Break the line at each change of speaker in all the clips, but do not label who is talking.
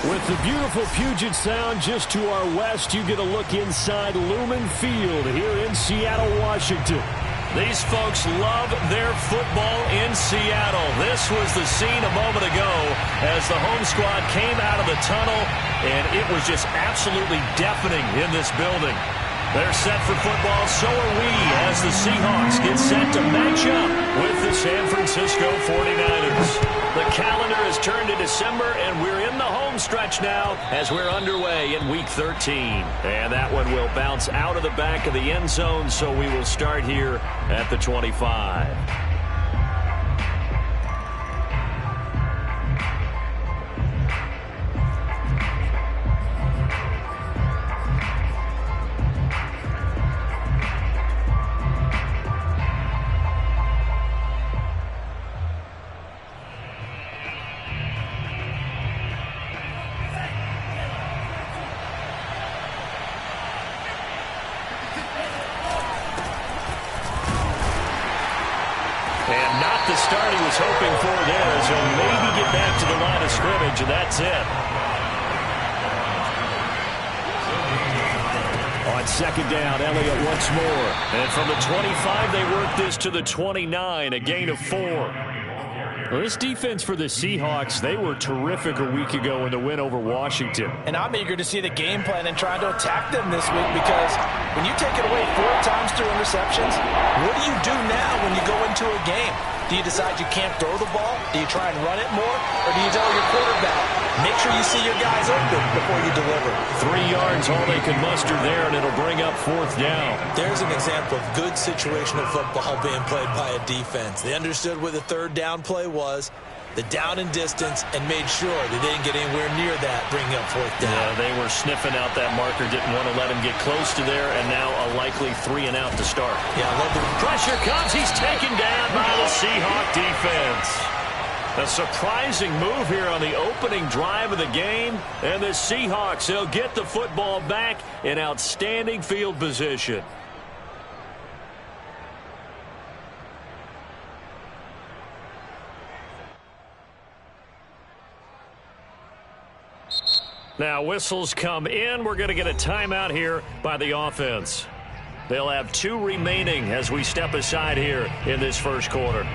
With the beautiful Puget Sound just to our west, you get a look inside Lumen Field here in Seattle, Washington.
These folks love their football in Seattle. This was the scene a moment ago as the home squad came out of the tunnel, and it was just absolutely deafening in this building. They're set for football, so are we, as the Seahawks get set to match up with the San Francisco 49ers. The calendar has turned to December, and we're in the home stretch now as we're underway in Week 13. And that one will bounce out of the back of the end zone, so we will start here at the 25. And not the start he was hoping for there, as he'll maybe get back to the line of scrimmage, and that's it.
On second down, Elliott once more.
And from the 25, they work this to the 29, a gain of 4.
Well, this defense for the Seahawks, they were terrific a week ago in the win over Washington.
And I'm eager to see the game plan and trying to attack them this week, because when you take it away 4 times through interceptions, what do you do now when you go into a game? Do you decide you can't throw the ball? Do you try and run it more? Or do you tell your quarterback, make sure you see your guys open before you deliver?
3 yards, all they can muster there, and it'll bring up 4th down.
There's an example of good situational football being played by a defense. They understood what the 3rd down play was, the down and distance, and made sure they didn't get anywhere near that, bringing up 4th down.
Yeah, they were sniffing out that marker, didn't want to let him get close to there, and now a likely 3 and out to start.
Yeah, I love the
pressure comes. He's taken down by the Seahawk defense. A surprising move here on the opening drive of the game, and the Seahawks, they'll get the football back in outstanding field position. Now whistles come in. We're going to get a timeout here by the offense. They'll have 2 remaining as we step aside here in this first quarter.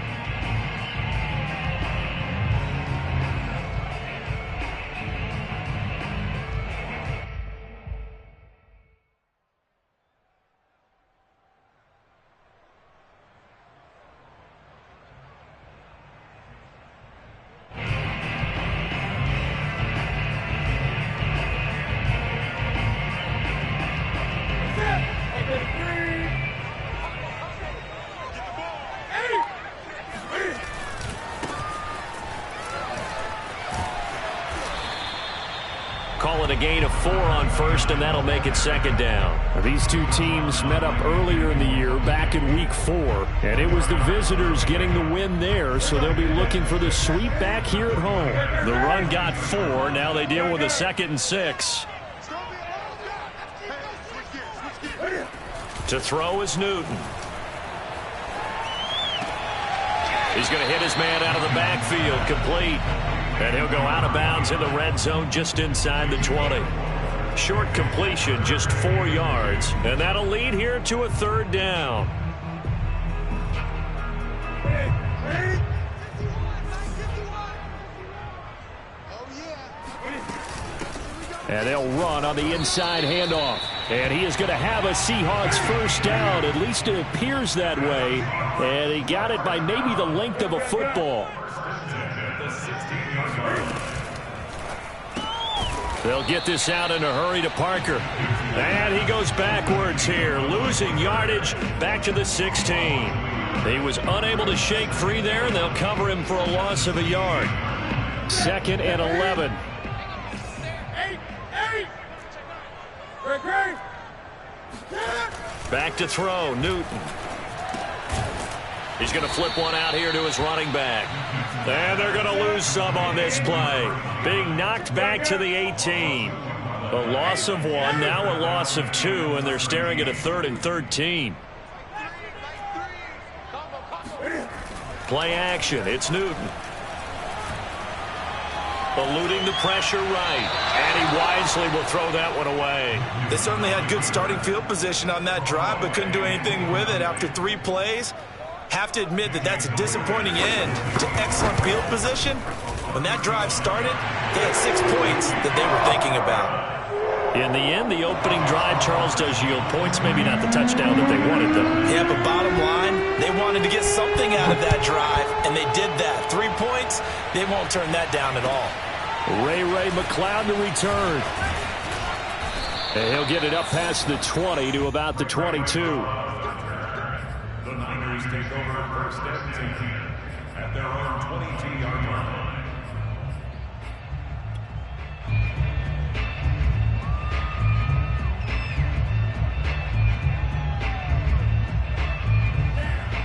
Call it a gain of 4 on first, and that'll make it 2nd down.
These two teams met up earlier in the year, back in Week 4, and it was the visitors getting the win there, so they'll be looking for the sweep back here at home.
The run got 4. Now they deal with a 2nd and 6. To throw is Newton. He's going to hit his man out of the backfield, complete. And he'll go out of bounds in the red zone just inside the 20. Short completion, just 4 yards. And that'll lead here to a 3rd down.
And they'll run on the inside handoff. And he is going to have a Seahawks 1st down. At least it appears that way. And he got it by maybe the length of a football.
They'll get this out in a hurry to Parker. And he goes backwards here, losing yardage back to the 16. He was unable to shake free there, and they'll cover him for a loss of a yard.
2nd and 11.
Back to throw, Newton. He's going to flip one out here to his running back. And they're going to lose some on this play. Being knocked back to the 18. A loss of 1, now a loss of 2, and they're staring at a 3rd and 13. Play action, it's Newton. Eluding the pressure right. And he wisely will throw that one away.
They certainly had good starting field position on that drive, but couldn't do anything with it after 3 plays. Have to admit that that's a disappointing end to excellent field position. When that drive started, they had 6 points that they were thinking about.
In the end, the opening drive, Charles, does yield points. Maybe not the touchdown that they wanted, though.
Yeah, but bottom line, they wanted to get something out of that drive, and they did that. 3 points, they won't turn that down at all.
Ray McCloud to return. And he'll get it up past the 20 to about the 22.
The Niners take over first and 10 at their own 22-yard line.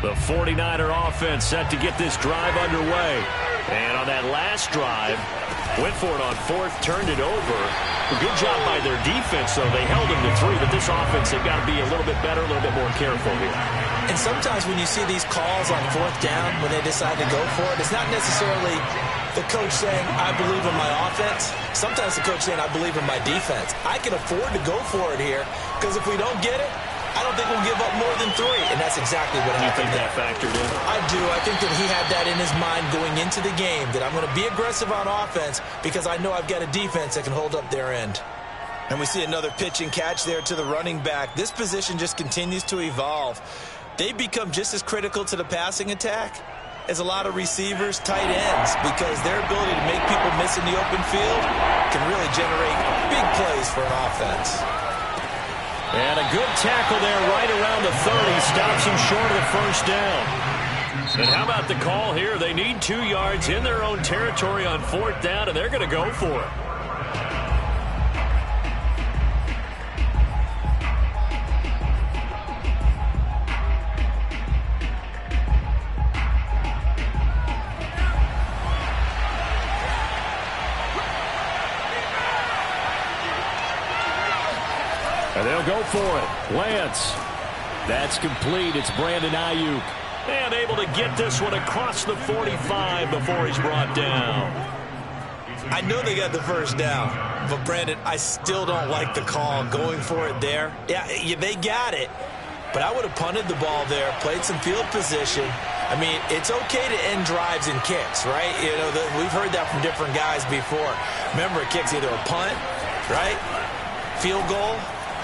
The 49er offense set to get this drive underway. And on that last drive, went for it on 4th, turned it over. A good job by their defense, though. They held them to 3, but this offense, they've got to be a little bit better, a little bit more careful here.
And sometimes when you see these calls on 4th down, when they decide to go for it, it's not necessarily the coach saying, I believe in my offense. Sometimes the coach saying, I believe in my defense. I can afford to go for it here, because if we don't get it, I don't think we'll give up more than 3, and that's exactly what happened.
You think that factored in?
I do. I think that he had that in his mind going into the game, that I'm going to be aggressive on offense because I know I've got a defense that can hold up their end. And we see another pitch and catch there to the running back. This position just continues to evolve. They become just as critical to the passing attack as a lot of receivers, tight ends, because their ability to make people miss in the open field can really generate big plays for an offense.
And a good tackle there right around the 30. Stops him short of the first down. And how about the call here? They need 2 yards in their own territory on 4th down, and they're going to go for it. And they'll go for it. Lance. That's complete. It's Brandon Ayuk. And able to get this one across the 45 before he's brought down.
I know they got the first down, but Brandon, I still don't like the call going for it there. Yeah, they got it, but I would have punted the ball there, played some field position. I mean, it's okay to end drives and kicks, right? You know, we've heard that from different guys before. Remember, a kick's either a punt, right, field goal,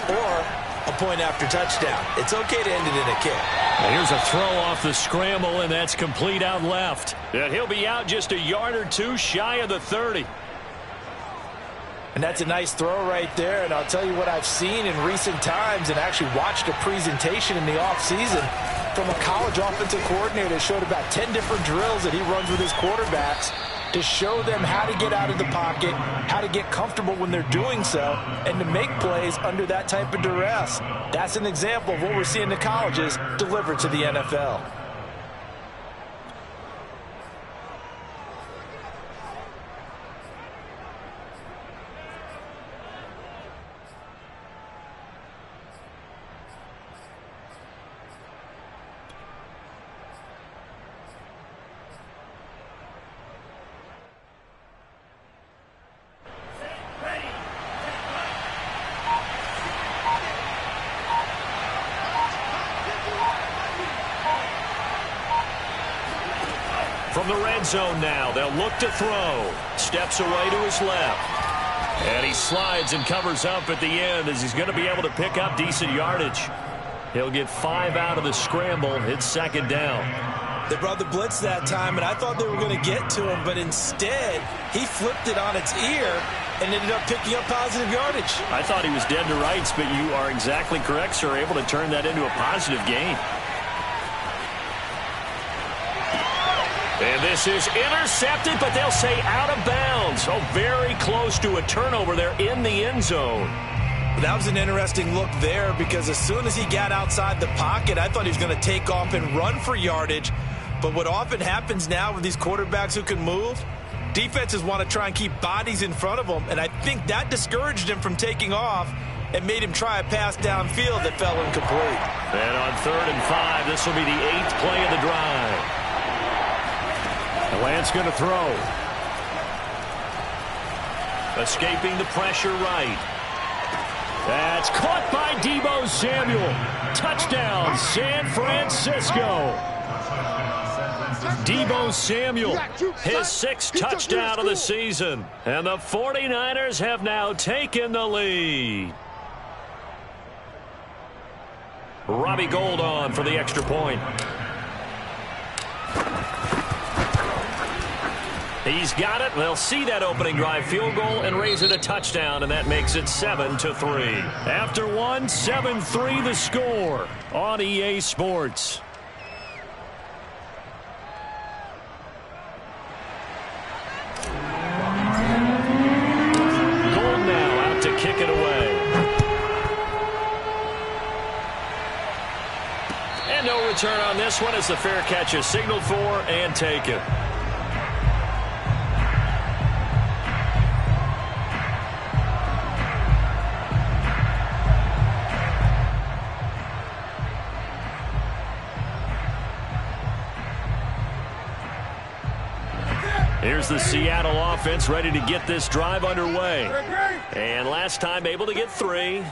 or a point after touchdown. It's okay to end it in a kick.
Now here's a throw off the scramble, and that's complete out left. And he'll be out just a yard or 2 shy of the 30.
And that's a nice throw right there. And I'll tell you what I've seen in recent times and actually watched a presentation in the offseason from a college offensive coordinator that showed about 10 different drills that he runs with his quarterbacks to show them how to get out of the pocket, how to get comfortable when they're doing so, and to make plays under that type of duress. That's an example of what we're seeing the colleges deliver to the NFL.
From the red zone now, they'll look to throw. Steps away to his left. And he slides and covers up at the end as he's going to be able to pick up decent yardage. He'll get 5 out of the scramble. It's 2nd down.
They brought the blitz that time, and I thought they were going to get to him, but instead, he flipped it on its ear and ended up picking up positive yardage.
I thought he was dead to rights, but you are exactly correct, sir. Able to turn that into a positive gain. And this is intercepted, but they'll say out of bounds. Oh, very close to a turnover there in the end zone.
That was an interesting look there because as soon as he got outside the pocket, I thought he was going to take off and run for yardage. But what often happens now with these quarterbacks who can move, defenses want to try and keep bodies in front of them, and I think that discouraged him from taking off and made him try a pass downfield that fell incomplete.
And on 3rd and 5, this will be the 8th play of the drive. Lance going to throw. Escaping the pressure right. That's caught by Deebo Samuel. Touchdown, San Francisco. Deebo Samuel, his 6th touchdown of the season. And the 49ers have now taken the lead. Robbie Gould on for the extra point. He's got it. They'll see that opening drive field goal and raise it a touchdown, and that makes it 7-3. After one, 7-3 the score on EA Sports. Gould now out to kick it away. And no return on this one as the fair catch is signaled for and taken. Here's the Seattle offense ready to get this drive underway. And last time able to get 3.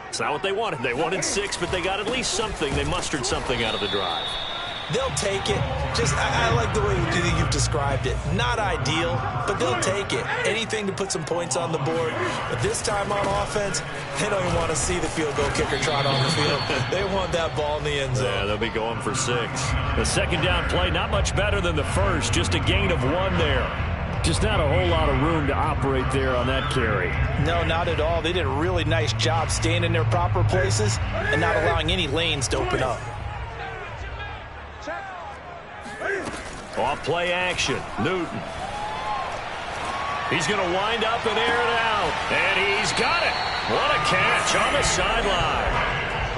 It's not what they wanted. They wanted 6, but they got at least something. They mustered something out of the drive.
They'll take it. I like the way you've described it. Not ideal, but they'll take it. Anything to put some points on the board. But this time on offense, they don't even want to see the field goal kicker trot on the field. They want that ball in the end zone.
Yeah, they'll be going for 6. The second down play, not much better than the first. Just a gain of 1 there. Just not a whole lot of room to operate there on that carry.
No, not at all. They did a really nice job staying in their proper places and not allowing any lanes to open up.
Off play action. Newton. He's going to wind up and air it out. And he's got it. What a catch on the sideline.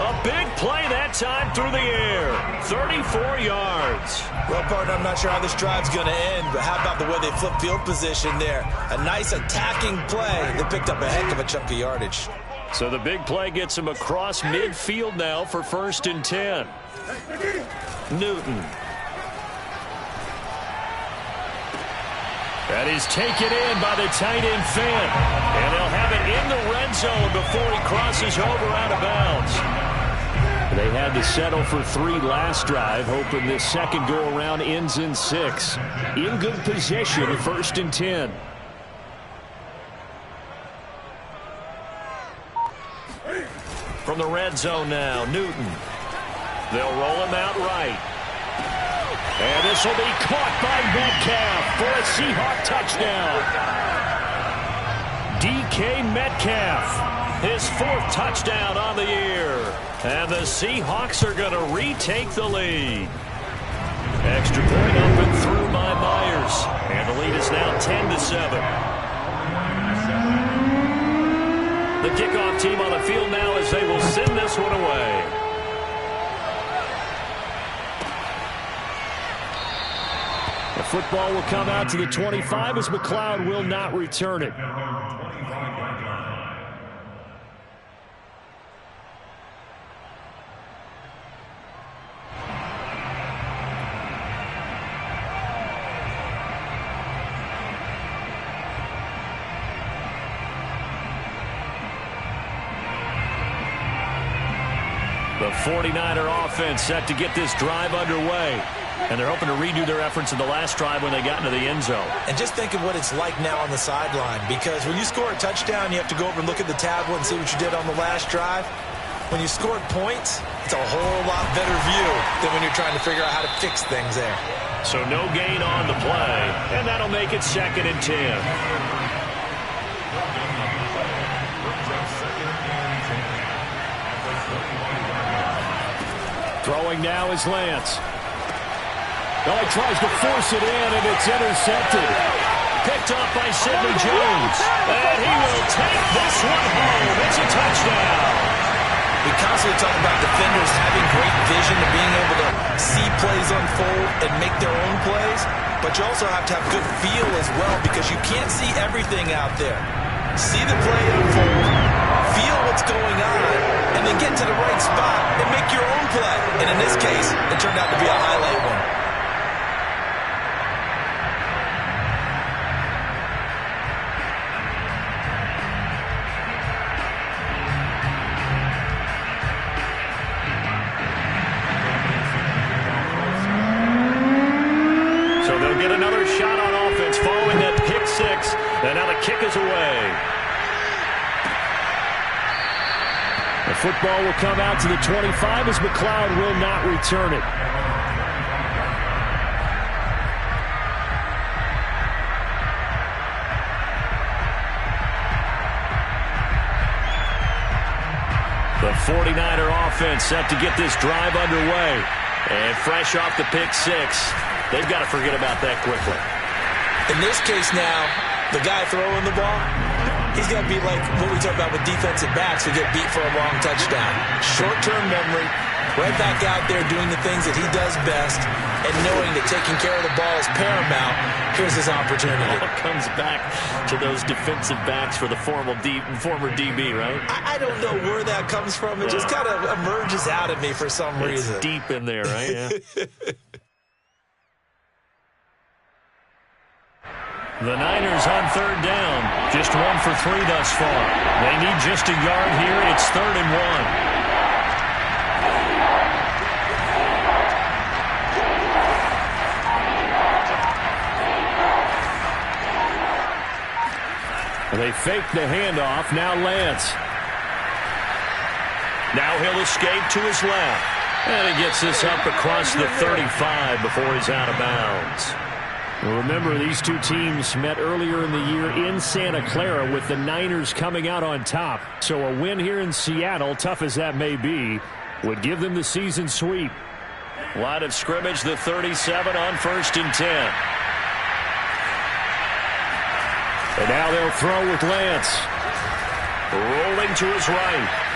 A big play that time through the air. 34 yards.
Well, partner, I'm not sure how this drive's going to end, but how about the way they flip field position there? A nice attacking play. They picked up a heck of a chunk of yardage.
So the big play gets him across midfield now for 1st and 10. Newton. That is taken in by the tight end Finn. And they'll have it in the red zone before he crosses over out of bounds. They had to settle for 3 last drive, hoping this second go-around ends in 6. In good position, 1st and 10. From the red zone now, Newton. They'll roll him out right. And this will be caught by Metcalf for a Seahawk touchdown. DK Metcalf, his 4th touchdown on the year. And the Seahawks are going to retake the lead. Extra point up and through by Myers. And the lead is now 10-7. The kickoff team on the field now as they will send this one away. The football will come out to the 25 as McLeod will not return it. The 49er offense set to get this drive underway. And they're hoping to redo their efforts in the last drive when they got into the end zone.
And just think of what it's like now on the sideline, because when you score a touchdown, you have to go over and look at the tablet and see what you did on the last drive. When you scored points, it's a whole lot better view than when you're trying to figure out how to fix things there.
So no gain on the play, and that'll make it 2nd and 10. Throwing now is Lance. Oh, he tries to force it in, and it's intercepted. Picked off by Sidney Jones. And he will take this one home. It's a touchdown.
We constantly talk about defenders having great vision and being able to see plays unfold and make their own plays. But you also have to have good feel as well, because you can't see everything out there. See the play unfold, feel what's going on, and then get to the right spot and make your own play. And in this case, it turned out to be a highlight one.
kick is away. The football will come out to the 25 as McLeod will not return it. The 49er offense set to get this drive underway. And fresh off the pick six, they've got to forget about that quickly.
In this case now, the guy throwing the ball, he's going to be like what we talk about with defensive backs who get beat for a long touchdown. Short-term memory, right back out there doing the things that he does best, and knowing that taking care of the ball is paramount. Here's his opportunity.
It comes back to those defensive backs for the former DB, right?
I don't know where that comes from. It just kind of emerges out of me for some reason.
It's deep in there, right? Yeah. The Niners on third down. Just 1 for 3 thus far. They need just a yard here. It's 3rd and 1. They fake the handoff. Now Lance. Now he'll escape to his left. And he gets this up across the 35 before he's out of bounds. Well, remember, these two teams met earlier in the year in Santa Clara with the Niners coming out on top. So a win here in Seattle, tough as that may be, would give them the season sweep. Line of scrimmage, the 37 on 1st and 10. And now they'll throw with Lance. Rolling to his right.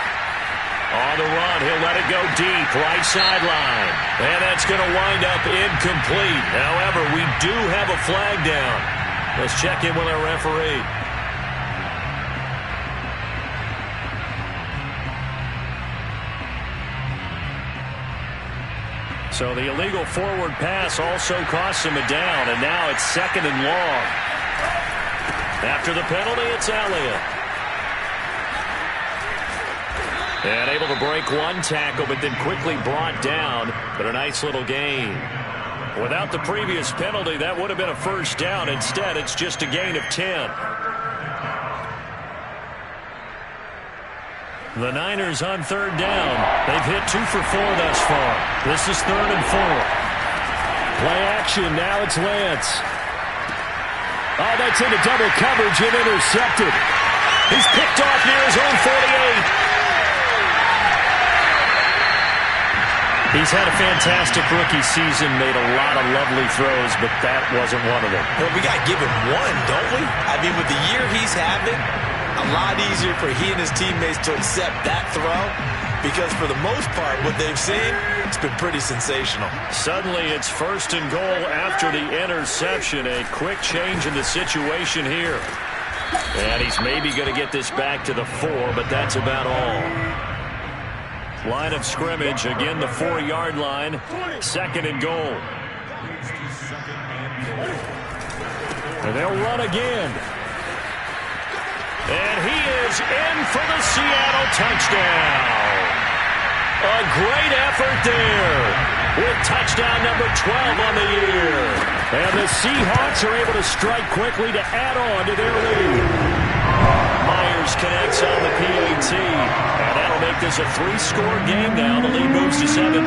On the run, he'll let it go deep, right sideline. And that's going to wind up incomplete. However, we do have a flag down. Let's check in with our referee. So the illegal forward pass also costs him a down, and now it's 2nd and long. After the penalty, it's Elliott. And able to break one tackle, but then quickly brought down. But a nice little gain. Without the previous penalty, that would have been a 1st down. Instead, it's just a gain of 10. The Niners on 3rd down. They've hit 2 for 4 thus far. This is 3rd and 4. Play action. Now it's Lance. Oh, that's into double coverage and intercepted. He's picked off near his own 48. He's had a fantastic rookie season, made a lot of lovely throws, but that wasn't one of them.
Well, we got to give him one, don't we? I mean, with the year he's having, a lot easier for he and his teammates to accept that throw, because for the most part, what they've seen, it's been pretty sensational.
Suddenly, it's 1st and goal after the interception. A quick change in the situation here. And he's maybe going to get this back to the 4, but that's about all. Line of scrimmage, again the 4-yard line, 2nd and goal. And they'll run again. And he is in for the Seattle touchdown. A great effort there with touchdown number 12 on the year. And the Seahawks are able to strike quickly to add on to their lead. Myers connects on the PAT, and that'll make this a 3-score game now. The lead moves to 17.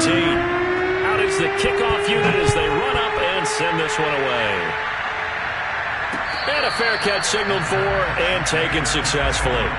Out is the kickoff unit as they run up and send this one away. And a fair catch signaled for and taken successfully.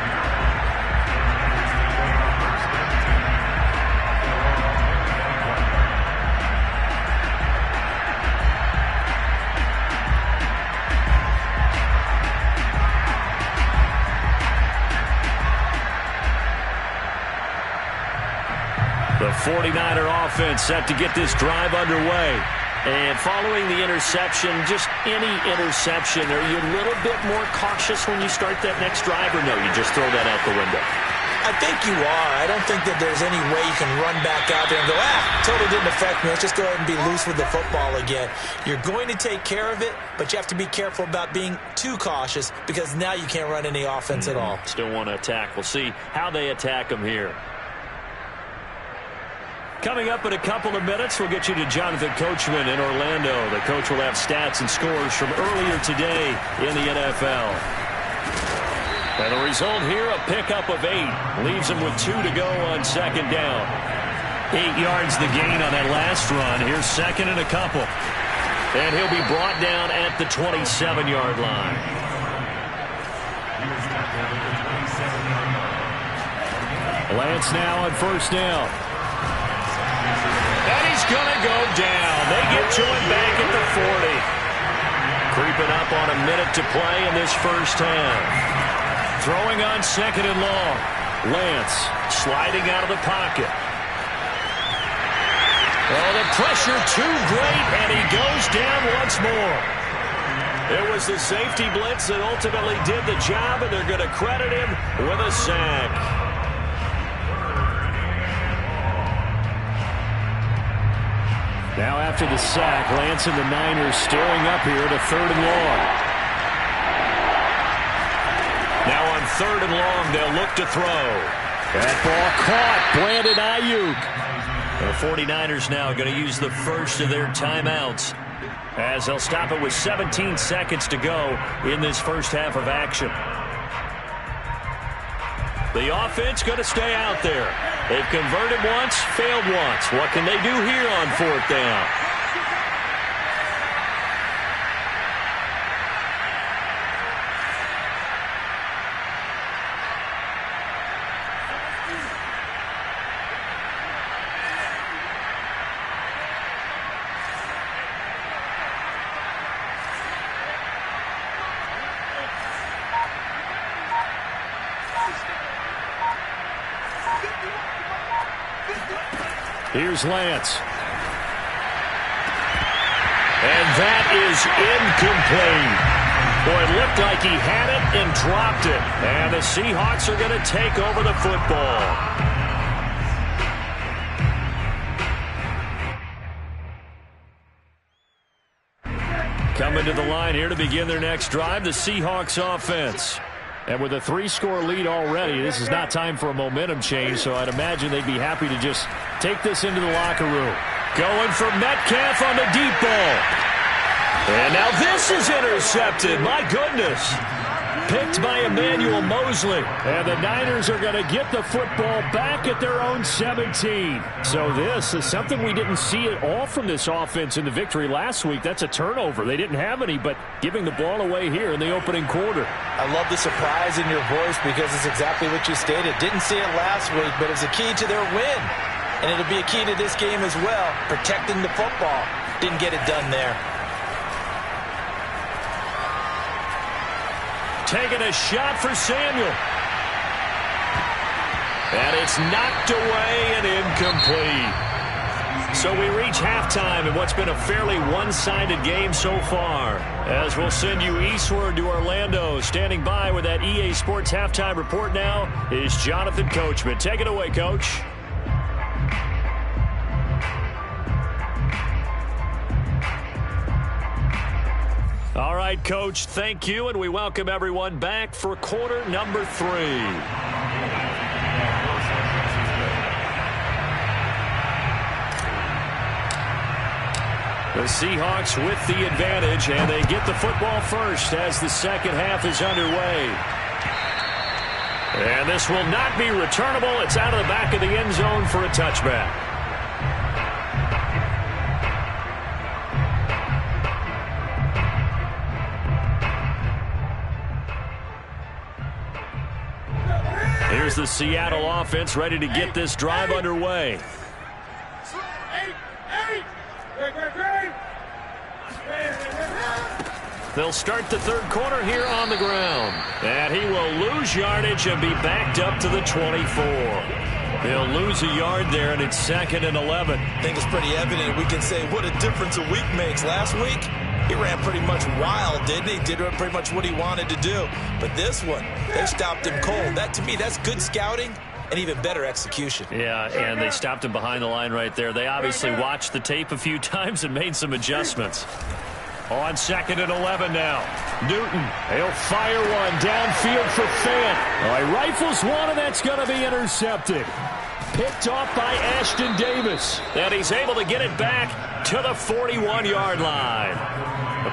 The 49er offense set to get this drive underway. And following the interception, just any interception, are you a little bit more cautious when you start that next drive, or no, you just throw that out the window?
I think you are. I don't think that there's any way you can run back out there and go, totally didn't affect me. Let's just go ahead and be loose with the football again. You're going to take care of it, but you have to be careful about being too cautious because now you can't run any offense at all.
Still want to attack. We'll see how they attack them here. Coming up in a couple of minutes, we'll get you to Jonathan Coachman in Orlando. The coach will have stats and scores from earlier today in the NFL. And the result here, a pickup of 8. Leaves him with 2 to go on second down.
8 yards the gain on that last run. Here's second and a couple.
And he'll be brought down at the 27-yard line. Lance now on first down. And he's going to go down. They get to him back at the 40. Creeping up on a minute to play in this first half. Throwing on second and long. Lance sliding out of the pocket. Oh, the pressure too great, and he goes down once more. It was the safety blitz that ultimately did the job, and they're going to credit him with a sack. Now after the sack, Lance and the Niners staring up here to third and long. Now on third and long, they'll look to throw. That ball caught. Brandon Ayuk. The 49ers now going to use the first of their timeouts as they'll stop it with 17 seconds to go in this first half of action. The offense going to stay out there. They've converted once, failed once. What can they do here on fourth down? Here's Lance. And that is incomplete. Boy, it looked like he had it and dropped it. And the Seahawks are going to take over the football. Coming to the line here to begin their next drive, the Seahawks offense. And with a 3-score lead already, this is not time for a momentum change, so I'd imagine they'd be happy to just take this into the locker room. Going for Metcalf on the deep ball. And now this is intercepted. My goodness. Picked by Emmanuel Mosley. And the Niners are going to get the football back at their own 17. So this is something we didn't see at all from this offense in the victory last week. That's a turnover. They didn't have any, but giving the ball away here in the opening quarter.
I love the surprise in your voice because it's exactly what you stated. Didn't see it last week, but it's a key to their win. And it'll be a key to this game as well, protecting the football. Didn't get it done there.
Taking a shot for Samuel. And it's knocked away and incomplete. So we reach halftime in what's been a fairly one-sided game so far. As we'll send you eastward to Orlando. Standing by with that EA Sports halftime report now is Jonathan Coachman. Take it away, Coach. All right, Coach, thank you, and we welcome everyone back for quarter number 3. The Seahawks with the advantage, and they get the football first as the second half is underway. And this will not be returnable. It's out of the back of the end zone for a touchback. Here's the Seattle offense ready to get this drive underway. They'll start the third quarter here on the ground. And he will lose yardage and be backed up to the 24. He'll lose a yard there, and it's 2nd and 11.
I think it's pretty evident. We can say what a difference a week makes. Last week, he ran pretty much wild, didn't he? Did pretty much what he wanted to do. But this one, they stopped him cold. That, to me, that's good scouting and even better execution.
Yeah, and they stopped him behind the line right there. They obviously watched the tape a few times and made some adjustments. On 2nd and 11 now. Newton, he'll fire one downfield for Fant. Well, he rifles one, and that's going to be intercepted. Picked off by Ashton Davis. And he's able to get it back to the 41-yard line.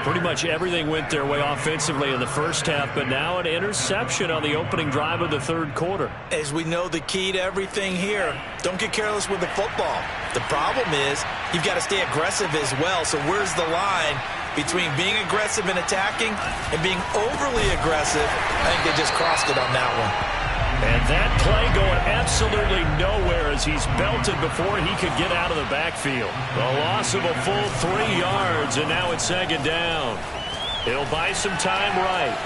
Pretty much everything went their way offensively in the first half, but now an interception on the opening drive of the third quarter.
As we know, the key to everything here, don't get careless with the football. The problem is you've got to stay aggressive as well. So where's the line between being aggressive and attacking and being overly aggressive? I think they just crossed it on that one.
And that play going absolutely nowhere as he's belted before he could get out of the backfield. The loss of a full 3 yards, and now it's second down. He'll buy some time right.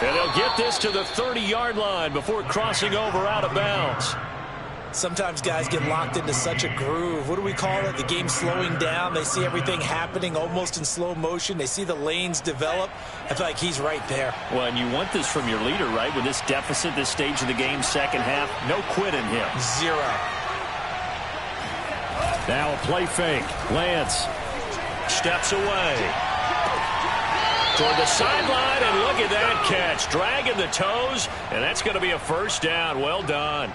And they'll get this to the 30-yard line before crossing over out of bounds.
Sometimes guys get locked into such a groove. What do we call it? The game slowing down. They see everything happening almost in slow motion. They see the lanes develop. I feel like he's right there.
Well, and you want this from your leader, right? With this deficit, this stage of the game, second half, no quit in him.
0.
Now a play fake. Lance steps away toward the sideline, and look at that catch. Dragging the toes, and that's going to be a first down. Well done.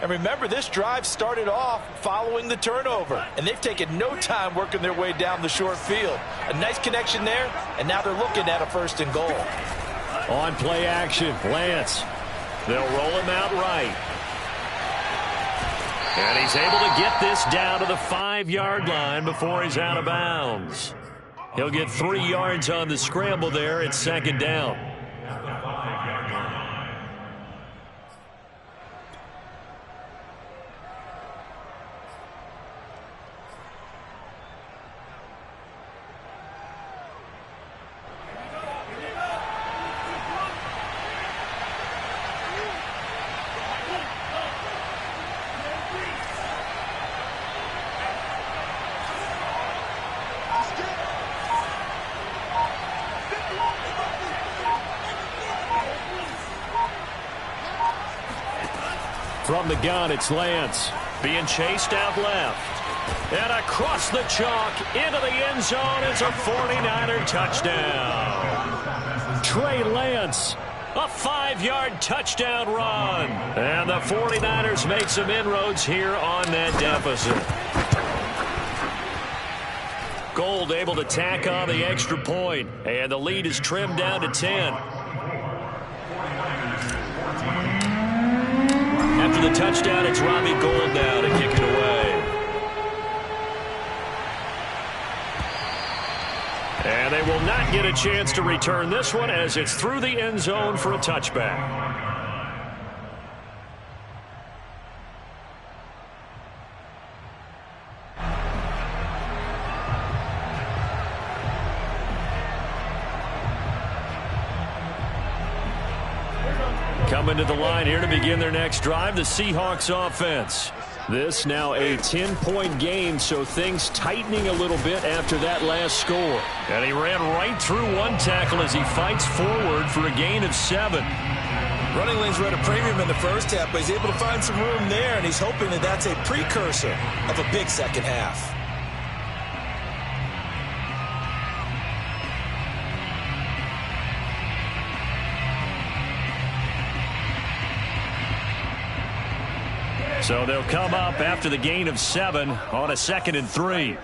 And remember, this drive started off following the turnover, and they've taken no time working their way down the short field. A nice connection there, and now they're looking at a first and goal.
On play action, Lance. They'll roll him out right. And he's able to get this down to the 5-yard line before he's out of bounds. He'll get 3 yards on the scramble there. It's second down. From the gun, it's Lance. Being chased out left. And across the chalk into the end zone. It's a 49er touchdown. Trey Lance, a 5-yard touchdown run. And the 49ers make some inroads here on that deficit. Gold able to tack on the extra point. And the lead is trimmed down to 10. After the touchdown, it's Robbie Gould now to kick it away. And they will not get a chance to return this one as it's through the end zone for a touchback. Coming to the line here to begin their next drive, the Seahawks offense. This now a 10-point game, so things tightening a little bit after that last score. And he ran right through one tackle as he fights forward for a gain of 7.
Running lanes were at a premium in the first half, but he's able to find some room there, and he's hoping that that's a precursor of a big second half.
So they'll come up after the gain of 7 on a 2nd and 3.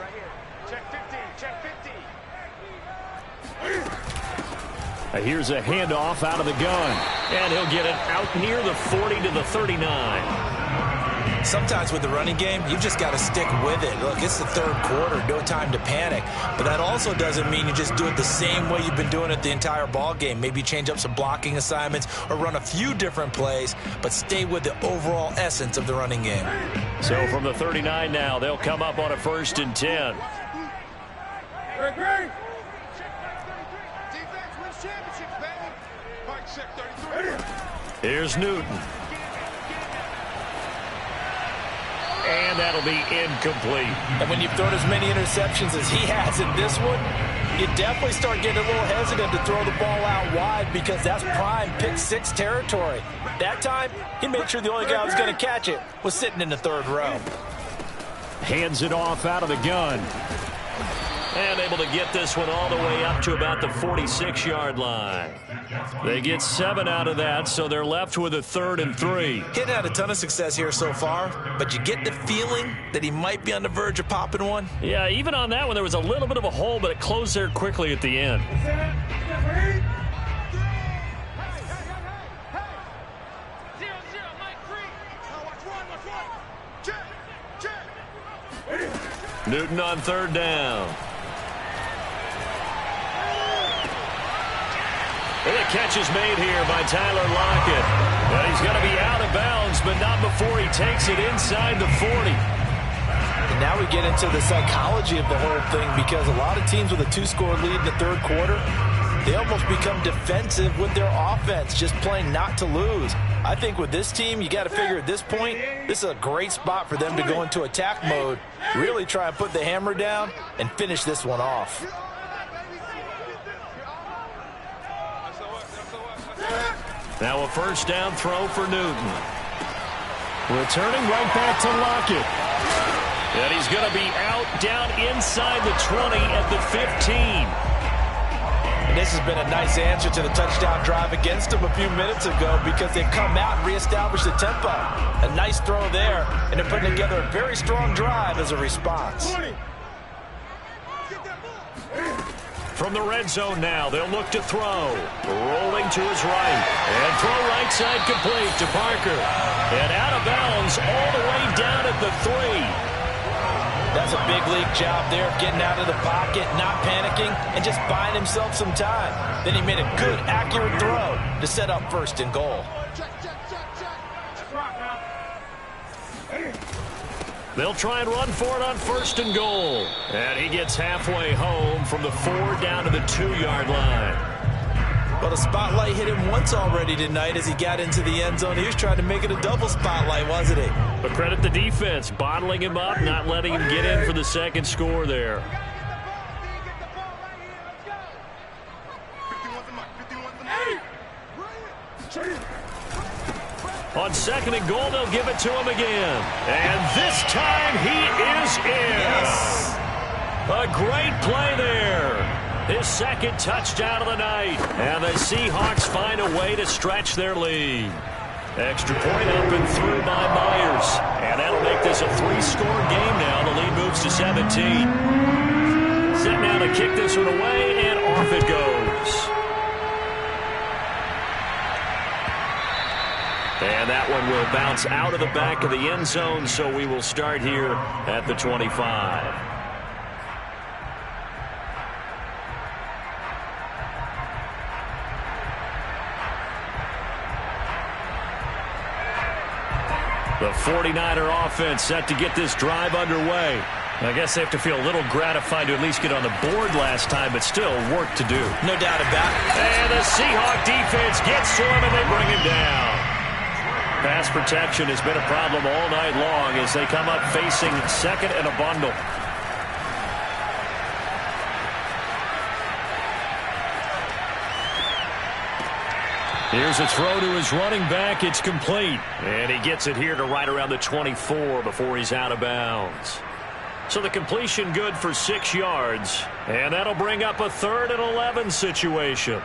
Here's a handoff out of the gun. And he'll get it out near the 40 to the 39.
Sometimes with the running game, you've just got to stick with it. Look, it's the third quarter, no time to panic. But that also doesn't mean you just do it the same way you've been doing it the entire ball game. Maybe change up some blocking assignments or run a few different plays, but stay with the overall essence of the running game.
So from the 39 now, they'll come up on a 1st and 10. Here's Newton. And that'll be incomplete.
And when you've thrown as many interceptions as he has in this one, you definitely start getting a little hesitant to throw the ball out wide because that's prime pick 6 territory. That time, he made sure the only guy who was going to catch it was sitting in the third row.
Hands it off out of the gun.
And able to get this one all the way up to about the 46-yard line. They get 7 out of that, so they're left with a 3rd and 3.
He's had a ton of success here so far, but you get the feeling that he might be on the verge of popping one.
Yeah, even on that one, there was a little bit of a hole, but it closed there quickly at the end. Newton on 3rd down. And the catch is made here by Tyler Lockett. But he's going to be out of bounds, but not before he takes it inside the 40.
And now we get into the psychology of the whole thing, because a lot of teams with a 2-score lead in the 3rd quarter, they almost become defensive with their offense, just playing not to lose. I think with this team, you got to figure at this point, this is a great spot for them to go into attack mode, really try and put the hammer down and finish this one off.
Now a 1st down throw for Newton. Returning right back to Lockett. And he's going to be out down inside the 20 at the 15.
And this has been a nice answer to the touchdown drive against them a few minutes ago, because they've come out and reestablished the tempo. A nice throw there, and they're putting together a very strong drive as a response.
From the red zone now, they'll look to throw. Rolling to his right. And throw right side complete to Parker. And out of bounds all the way down at the 3.
That's a big league job there, getting out of the pocket, not panicking, and just buying himself some time. Then he made a good, accurate throw to set up 1st and goal.
They'll try and run for it on 1st and goal. And he gets halfway home from the 4 down to the 2-yard line.
Well, the spotlight hit him once already tonight as he got into the end zone. He was trying to make it a double spotlight, wasn't he?
But credit the defense, bottling him up, not letting him get in for the 2nd score there. On 2nd and goal, they'll give it to him again. And this time he is in.
Yes.
A great play there. His 2nd touchdown of the night. And the Seahawks find a way to stretch their lead. Extra point up and through by Myers. And that'll make this a 3-score game now. The lead moves to 17. Set now to kick this one away, and off it goes. And that one will bounce out of the back of the end zone, so we will start here at the 25. The 49er offense set to get this drive underway. I guess they have to feel a little gratified to at least get on the board last time, but still work to do.
No doubt about it.
And the Seahawk defense gets to him, and they bring him down. Pass protection has been a problem all night long as they come up facing 2nd and a bundle. Here's a throw to his running back. It's complete. And he gets it here to right around the 24 before he's out of bounds. So the completion good for 6 yards. And that'll bring up a 3rd and 11 situation.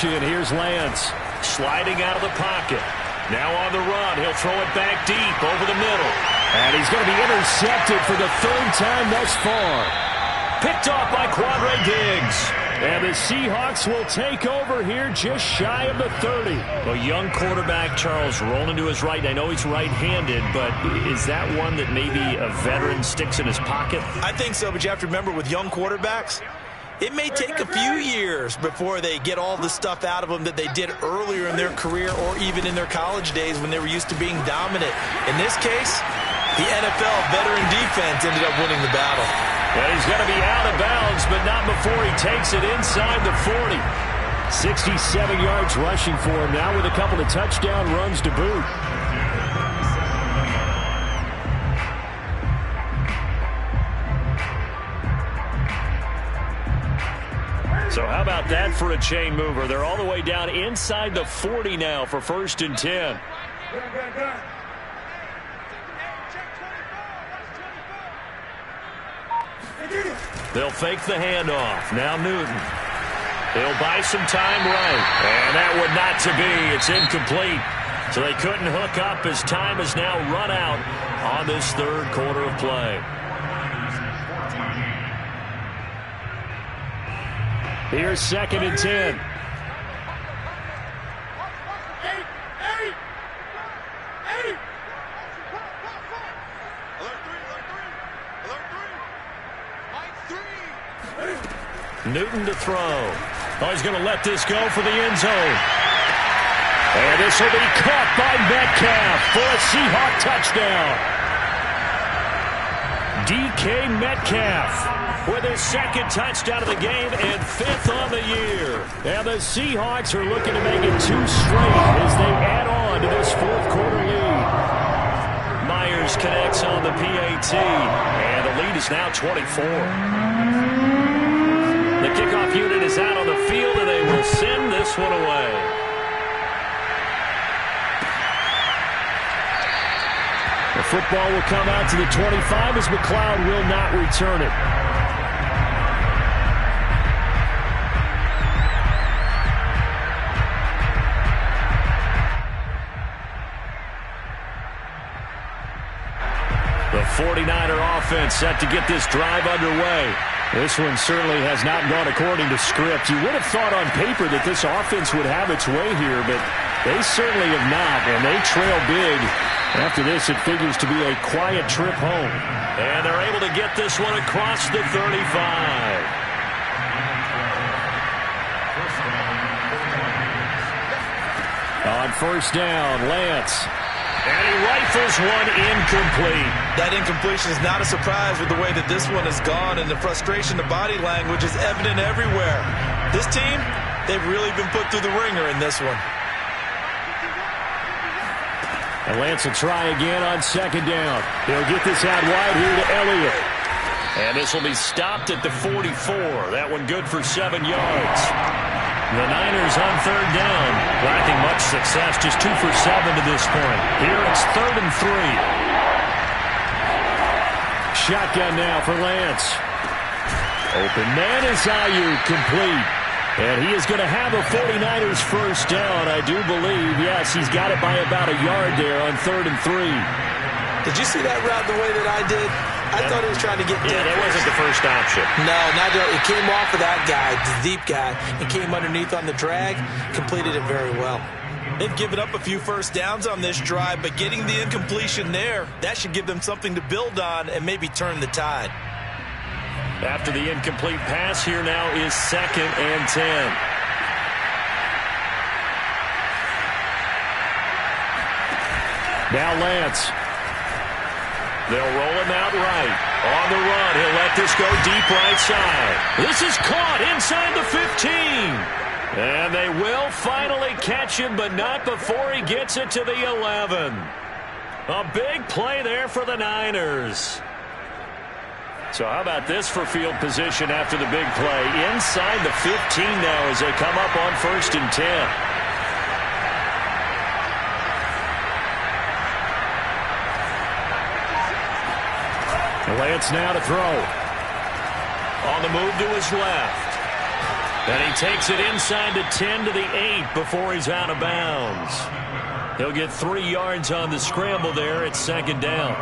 Here's Lance sliding out of the pocket. Now on the run. He'll throw it back deep over the middle. And he's going to be intercepted for the 3rd time thus far. Picked off by Quandre Diggs. And the Seahawks will take over here just shy of the 30. A young quarterback, Charles, rolling to his right. I know he's right-handed, but is that one that maybe a veteran sticks in his pocket?
I think so, but you have to remember with young quarterbacks, it may take a few years before they get all the stuff out of them that they did earlier in their career or even in their college days when they were used to being dominant. In this case, the NFL veteran defense ended up winning the battle.
And he's going to be out of bounds, but not before he takes it inside the 40.
67 yards rushing for him now with a couple of touchdown runs to boot. So how about that for a chain mover? They're all the way down inside the 40 now for 1st and 10. They'll fake the handoff. Now Newton. He'll buy some time right. And that would not to be. It's incomplete. So they couldn't hook up as time has now run out on this 3rd quarter of play. Here's 2nd and 10. Newton to throw. Oh, he's going to let this go for the end zone. And this will be caught by Metcalf for a Seahawk touchdown. DK Metcalf with his 2nd touchdown of the game and 5th on the year. And the Seahawks are looking to make it 2 straight as they add on to this 4th quarter lead. Myers connects on the PAT, and the lead is now 24. The kickoff unit is out on the field, and they will send this one away. The football will come out to the 25 as McLeod will not return it. The 49er offense set to get this drive underway. This one certainly has not gone according to script. You would have thought on paper that this offense would have its way here, but they certainly have not, and they trail big. After this, it figures to be a quiet trip home. And they're able to get this one across the 35. On 1st down, Lance. And he rifles one incomplete.
That incompletion is not a surprise with the way that this one has gone, and the frustration, the body language is evident everywhere. This team, they've really been put through the ringer in this one.
And Lance will try again on 2nd down. He'll get this out wide here to Elliott. And this will be stopped at the 44. That one good for 7 yards. The Niners on 3rd down, lacking much success, just 2 for 7 to this point. Here it's 3rd and 3. Shotgun now for Lance. Open man is Ayuk, complete. And he is going to have a 49ers 1st down, I do believe. Yes, he's got it by about a yard there on 3rd and 3.
Did you see that route the way that I did? I thought he was trying to get deep.
Yeah, that wasn't the first option.
No, not it came off of that guy, the deep guy, and came underneath on the drag, completed it very well.
They've given up a few 1st downs on this drive, but getting the incompletion there, that should give them something to build on and maybe turn the tide.
After the incomplete pass, here now is 2nd and 10. Now Lance. They'll roll him out right. On the run, he'll let this go deep right side. This is caught inside the 15. And they will finally catch him, but not before he gets it to the 11. A big play there for the Niners. So how about this for field position after the big play? Inside the 15 now as they come up on 1st and 10. Lance now to throw. On the move to his left. And he takes it inside the 10 to the 8 before he's out of bounds. He'll get 3 yards on the scramble there at 2nd down.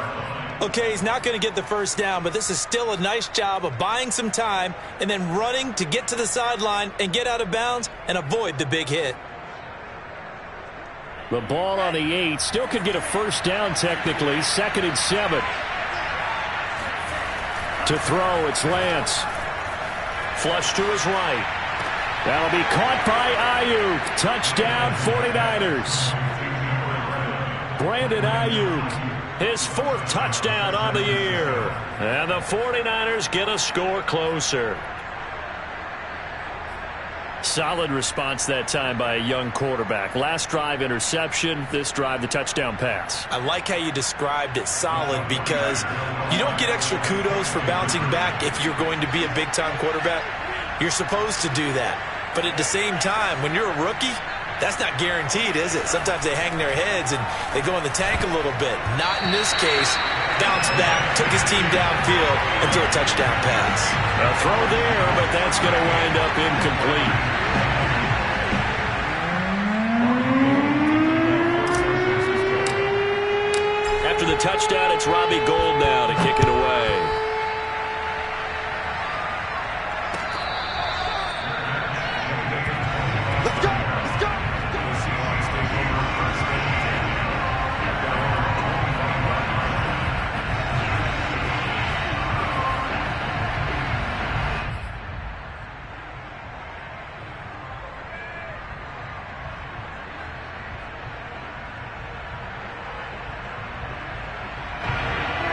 Okay, he's not going to get the 1st down, but this is still a nice job of buying some time and then running to get to the sideline and get out of bounds and avoid the big hit.
The ball on the 8. Still could get a 1st down technically. 2nd and 7. To throw, it's Lance. Flush to his right. That'll be caught by Ayuk. Touchdown, 49ers. Brandon Ayuk, his 4th touchdown on the year. And the 49ers get a score closer. Solid response that time by a young quarterback. Last drive, interception. This drive, the touchdown pass.
I like how you described it, solid, because you don't get extra kudos for bouncing back if you're going to be a big-time quarterback. You're supposed to do that. But at the same time, when you're a rookie, that's not guaranteed, is it? Sometimes they hang their heads and they go in the tank a little bit. Not in this case. Bounced back, took his team downfield, and threw a touchdown pass.
A throw there, but that's going to wind up incomplete. After the touchdown, it's Robbie Gould now to kick it away.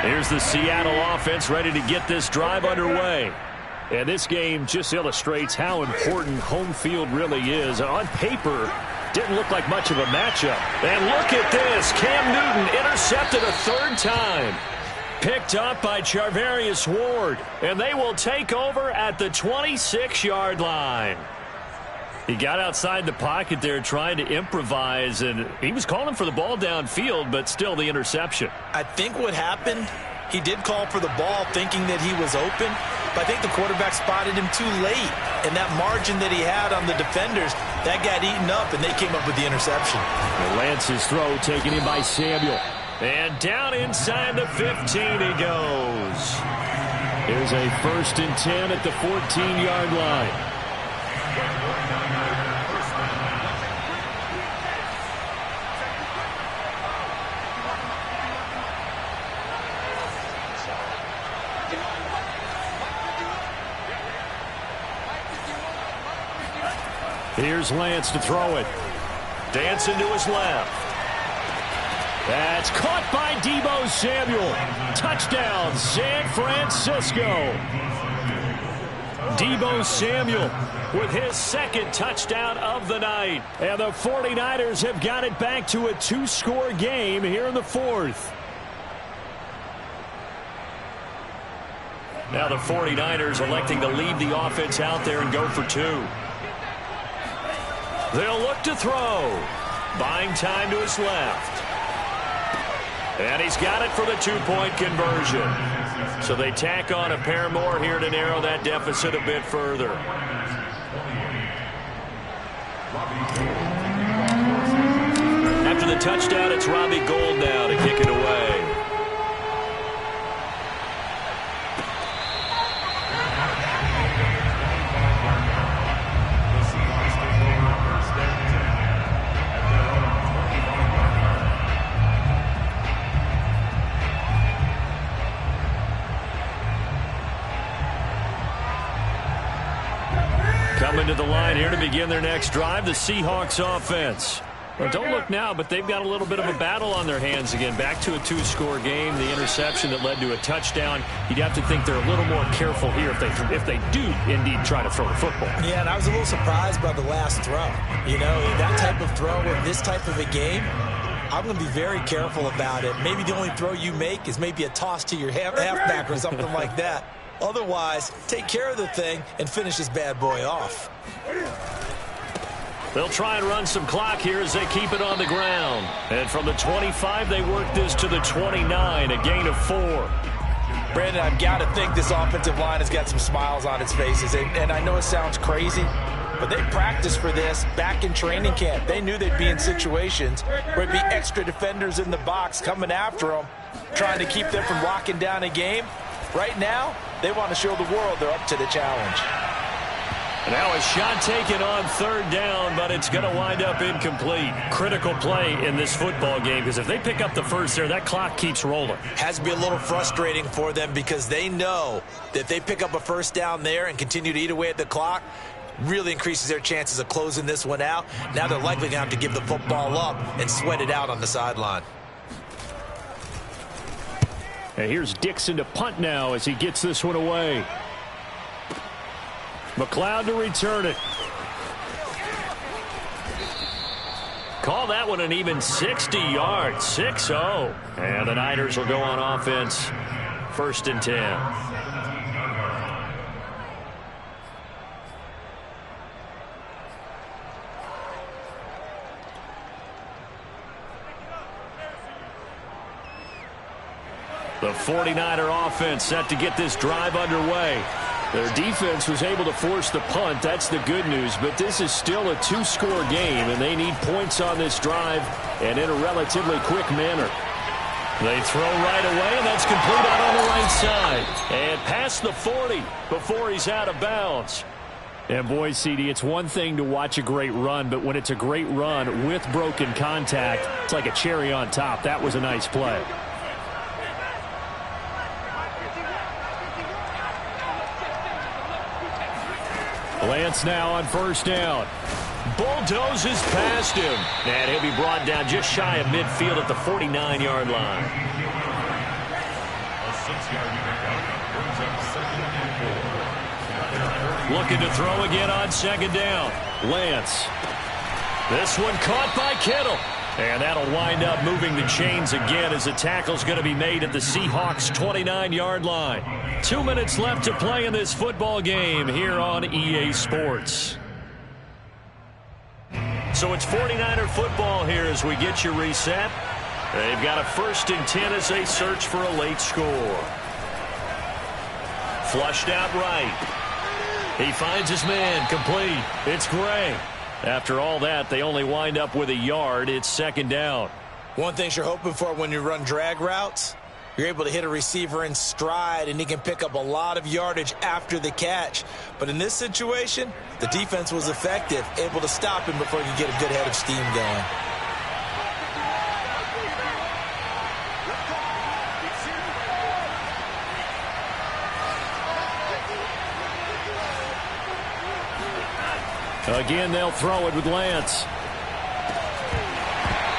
Here's the Seattle offense ready to get this drive underway. And this game just illustrates how important home field really is. On paper, didn't look like much of a matchup. And look at this. Cam Newton intercepted a third time. Picked up by Charvarius Ward. And they will take over at the 26-yard line. He got outside the pocket there trying to improvise, and he was calling for the ball downfield, but still the interception.
I think what happened, he did call for the ball thinking that he was open, but I think the quarterback spotted him too late. And that margin that he had on the defenders, that got eaten up, and they came up with the interception.
And Lance's throw taken in by Samuel. And down inside the 15 he goes. Here's a 1st and 10 at the 14-yard line. Here's Lance to throw it. Dancing to his left. That's caught by Deebo Samuel. Touchdown, San Francisco. Deebo Samuel with his 2nd touchdown of the night. And the 49ers have got it back to a 2-score game here in the 4th. Now the 49ers electing to leave the offense out there and go for 2. They'll look to throw. Buying time to his left. And he's got it for the 2-point conversion. So they tack on a pair more here to narrow that deficit a bit further. After the touchdown, it's Robbie Gould now to kick it away. Coming to the line here to begin their next drive, the Seahawks offense. Well, don't look now, but they've got a little bit of a battle on their hands again. Back to a 2-score game. The interception that led to a touchdown. You'd have to think they're a little more careful here if they do indeed try to throw the football.
Yeah, and I was a little surprised by the last throw. You know, that type of throw in this type of a game, I'm going to be very careful about it. Maybe the only throw you make is maybe a toss to your halfback or something like that. Otherwise, take care of the thing and finish this bad boy off.
They'll try and run some clock here as they keep it on the ground. And from the 25, they work this to the 29, a gain of 4.
Brandon, I've got to think this offensive line has got some smiles on its faces. And I know it sounds crazy, but they practiced for this back in training camp. They knew they'd be in situations where it'd be extra defenders in the box coming after them, trying to keep them from locking down a game. Right now, they want to show the world they're up to the challenge.
Now a shot taken on 3rd down, but it's going to wind up incomplete. Critical play in this football game, because if they pick up the first there, that clock keeps rolling.
Has to be a little frustrating for them because they know that if they pick up a 1st down there and continue to eat away at the clock, really increases their chances of closing this one out. Now they're likely going to have to give the football up and sweat it out on the sideline.
And here's Dixon to punt now as he gets this one away. McLeod to return it. that one an even 60 yards, 6-0. And the Niners will go on offense, 1st and 10. The 49er offense set to get this drive underway. Their defense was able to force the punt. That's the good news. But this is still a 2-score game, and they need points on this drive and in a relatively quick manner. They throw right away, and that's complete out on the right side. And past the 40 before he's out of bounds. And boy, CD, it's one thing to watch a great run, but when it's a great run with broken contact, it's like a cherry on top. That was a nice play. Lance now on 1st down. Bulldozes past him. And he'll be brought down just shy of midfield at the 49-yard line.
A 6-yard pickup brings up 2nd and 4.
Looking to throw again on 2nd down. Lance. This one caught by Kittle. And that'll wind up moving the chains again as the tackle's going to be made at the Seahawks' 29-yard line. 2 minutes left to play in this football game here on EA Sports. So it's 49er football here as we get you reset. They've got a 1st and 10 as they search for a late score. Flushed out right. He finds his man complete. It's Gray. After all that, they only wind up with a yard. It's 2nd down.
One thing you're hoping for when you run drag routes, you're able to hit a receiver in stride, and he can pick up a lot of yardage after the catch. But in this situation, the defense was effective, able to stop him before he could get a good head of steam going.
Again, they'll throw it with Lance.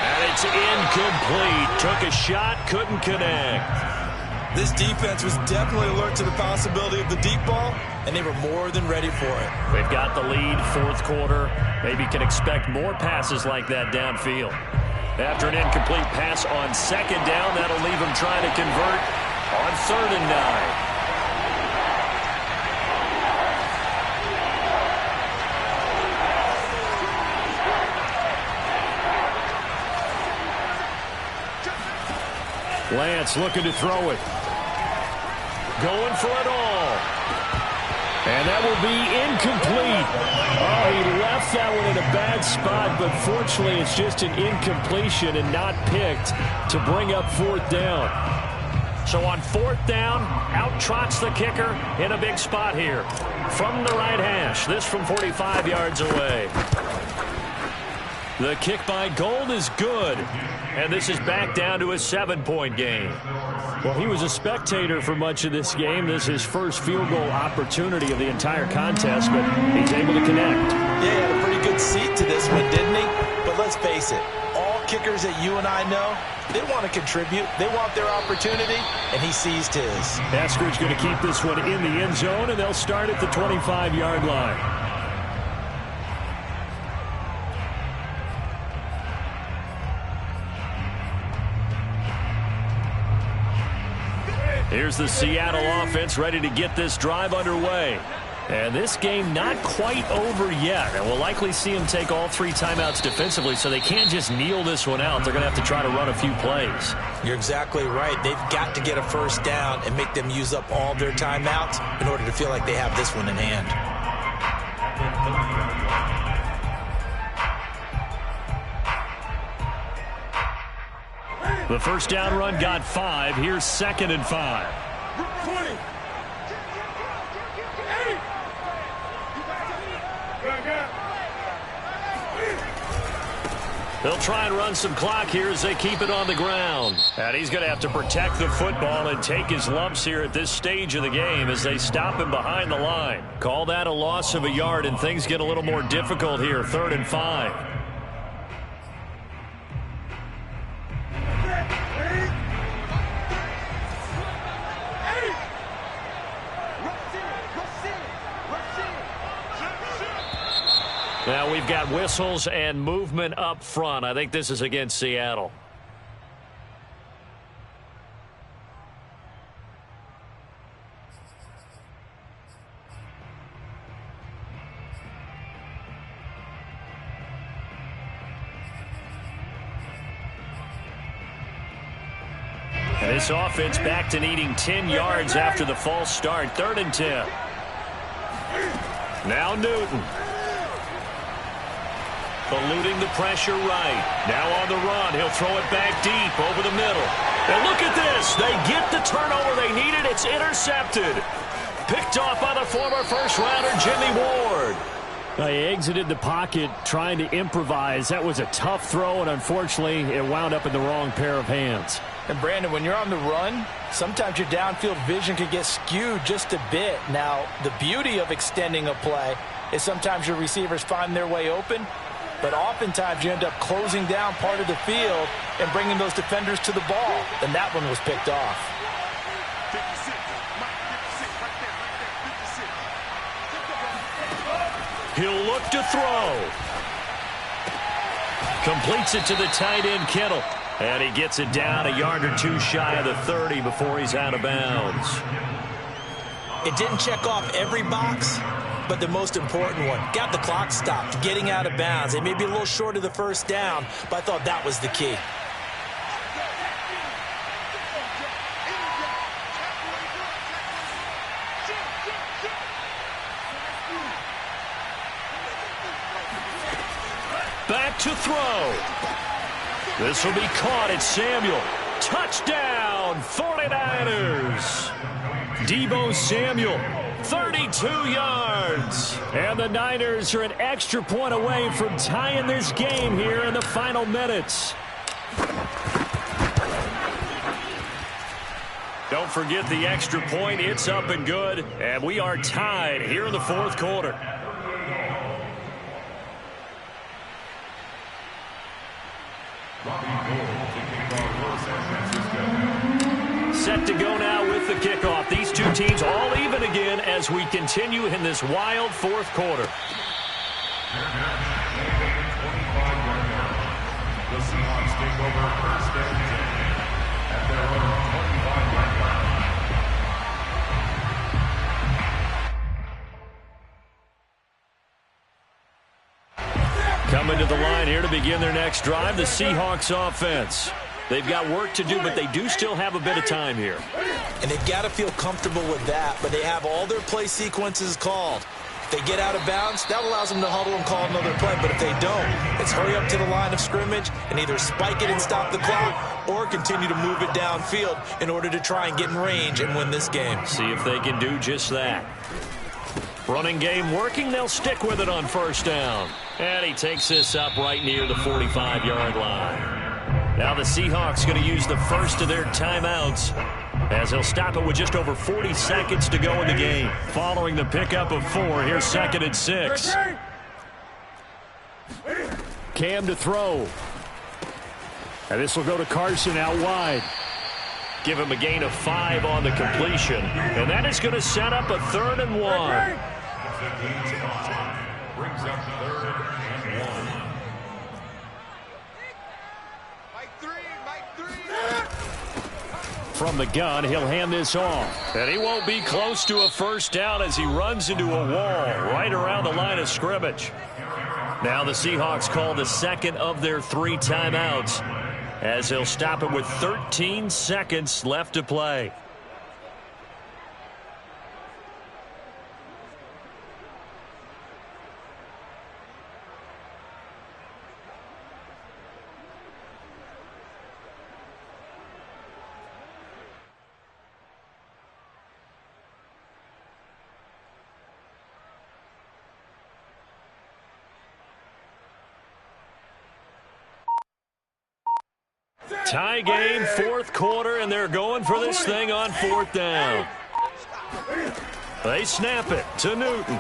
And it's incomplete. Took a shot, couldn't connect.
This defense was definitely alert to the possibility of the deep ball, and they were more than ready for it.
They've got the lead, 4th quarter. Maybe can expect more passes like that downfield. After an incomplete pass on 2nd down, that'll leave them trying to convert on 3rd and 9. Lance looking to throw it. Going for it all. And that will be incomplete. Oh, he left that one in a bad spot, but fortunately it's just an incompletion and not picked to bring up 4th down. So on 4th down, out trots the kicker in a big spot here. From the right hash, this from 45 yards away. The kick by Gold is good. And this is back down to a 7-point game. Well, he was a spectator for much of this game. This is his first field goal opportunity of the entire contest, but he's able to connect.
Yeah, he had a pretty good seat to this one, didn't he? But let's face it, all kickers that you and I know, they want to contribute. They want their opportunity, and he seized his.
Eskridge going to keep this one in the end zone, and they'll start at the 25-yard line. Here's the Seattle offense ready to get this drive underway. And this game not quite over yet. And we'll likely see them take all 3 timeouts defensively, so they can't just kneel this one out. They're going to have to try to run a few plays.
You're exactly right. They've got to get a 1st down and make them use up all their timeouts in order to feel like they have this one in hand.
The 1st down run got 5. Here's 2nd and 5.
20.
They'll try and run some clock here as they keep it on the ground. And he's going to have to protect the football and take his lumps here at this stage of the game as they stop him behind the line. Call that a loss of a yard, and things get a little more difficult here, 3rd and 5. Now we've got whistles and movement up front. I think this is against Seattle. And this offense back to needing 10 yards after the false start. 3rd and 10. Now Newton. Eluding the pressure right. Now on the run. He'll throw it back deep over the middle. And look at this. They get the turnover they needed. It's intercepted. Picked off by the former first-rounder Jimmy Ward.
He exited the pocket trying to improvise. That was a tough throw, and unfortunately, it wound up in the wrong pair of hands.
And, Brandon, when you're on the run, sometimes your downfield vision can get skewed just a bit. Now, the beauty of extending a play is sometimes your receivers find their way open, but oftentimes you end up closing down part of the field and bringing those defenders to the ball. And that one was picked off.
He'll look to throw. Completes it to the tight end, Kittle. And he gets it down a yard or two shy of the 30 before he's out of bounds.
It didn't check off every box, but the most important one. Got the clock stopped, getting out of bounds. They may be a little short of the first down, but I thought that was the key.
Back to throw. This will be caught at Samuel. Touchdown, 49ers. Deebo Samuel, 32 yards. And the Niners are an extra point away from tying this game here in the final minutes. Don't forget the extra point. It's up and good. And we are tied here in the 4th quarter. Set to go now with the kickoff. These two teams all even again as we continue in this wild 4th quarter.
The Seahawks take over 1st and 10 at their own 25-yard line.
Coming to the line here to begin their next drive, the Seahawks offense. They've got work to do, but they do still have a bit of time here.
And they've got to feel comfortable with that, but they have all their play sequences called. If they get out of bounds, that allows them to huddle and call another play, but if they don't, it's hurry up to the line of scrimmage and either spike it and stop the clock or continue to move it downfield in order to try and get in range and win this game.
See if they can do just that. Running game working, they'll stick with it on 1st down. And he takes this up right near the 45-yard line. Now the Seahawks going to use the first of their timeouts as they'll stop it with just over 40 seconds to go in the game. Following the pickup of 4, here's 2nd and 6.
Cam to throw. And this will go to Carson out wide.
Give him a gain of 5 on the completion. And that is going to set up a 3rd and 1.
Brings up 3rd and 1.
From the gun, he'll hand this off.
And he won't be close to a 1st down as he runs into a wall right around the line of scrimmage. Now the Seahawks call the 2nd of their 3 timeouts as they'll stop it with 13 seconds left to play. Tie game, 4th quarter, and they're going for this thing on 4th down. They snap it to Newton.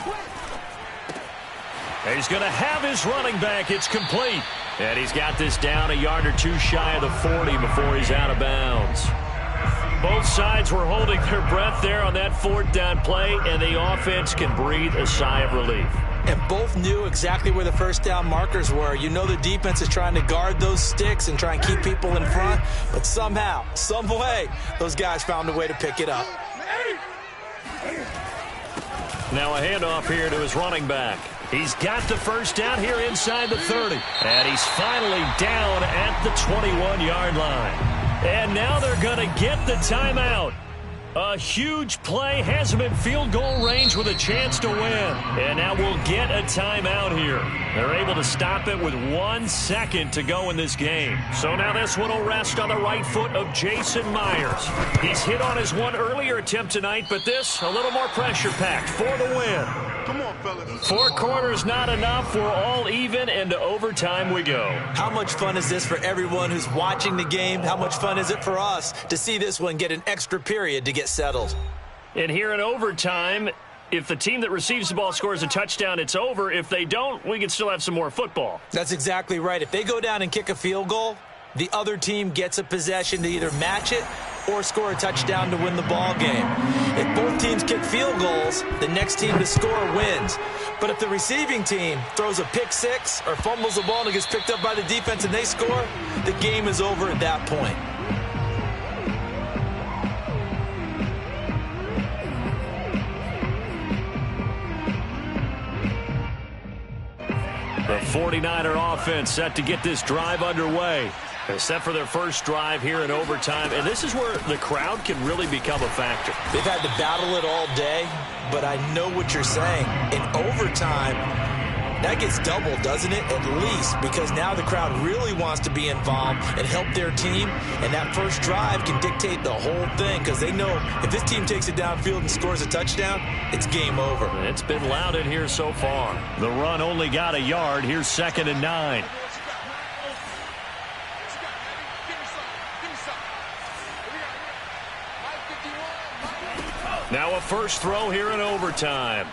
He's going to have his running back. It's complete. And he's got this down a yard or two shy of the 40 before he's out of bounds. Both sides were holding their breath there on that 4th down play, and the offense can breathe a sigh of relief.
And both knew exactly where the first down markers were. You know the defense is trying to guard those sticks and try and keep people in front. But somehow, some way, those guys found a way to pick it up.
Now a handoff here to his running back. He's got the first down here inside the 30. And he's finally down at the 21-yard line. And now they're going to get the timeout. A huge play has him in field goal range with a chance to win. And now we'll get a timeout here. They're able to stop it with 1 second to go in this game. So now this one will rest on the right foot of Jason Myers. He's hit on his one earlier attempt tonight, but this a little more pressure-packed for the win.
Come on, fellas.
4 quarters not enough. We're all even, and to overtime we go.
How much fun is this for everyone who's watching the game? How much fun is it for us to see this one get an extra period to get settled?
And here in overtime, if the team that receives the ball scores a touchdown, it's over. If they don't, we can still have some more football.
That's exactly right. If they go down and kick a field goal, the other team gets a possession to either match it or score a touchdown to win the ball game. If both teams kick field goals, the next team to score wins. But if the receiving team throws a pick six or fumbles the ball and it gets picked up by the defense and they score, the game is over at that point.
The 49er offense set to get this drive underway. Set for their first drive here in overtime. And this is where the crowd can really become a factor.
They've had to battle it all day, but I know what you're saying. In overtime, that gets doubled, doesn't it? At least, because now the crowd really wants to be involved and help their team. And that first drive can dictate the whole thing because they know if this team takes it downfield and scores a touchdown, it's game over.
It's been loud in here so far. The run only got a yard. Here's 2nd and 9. Now a first throw here in overtime.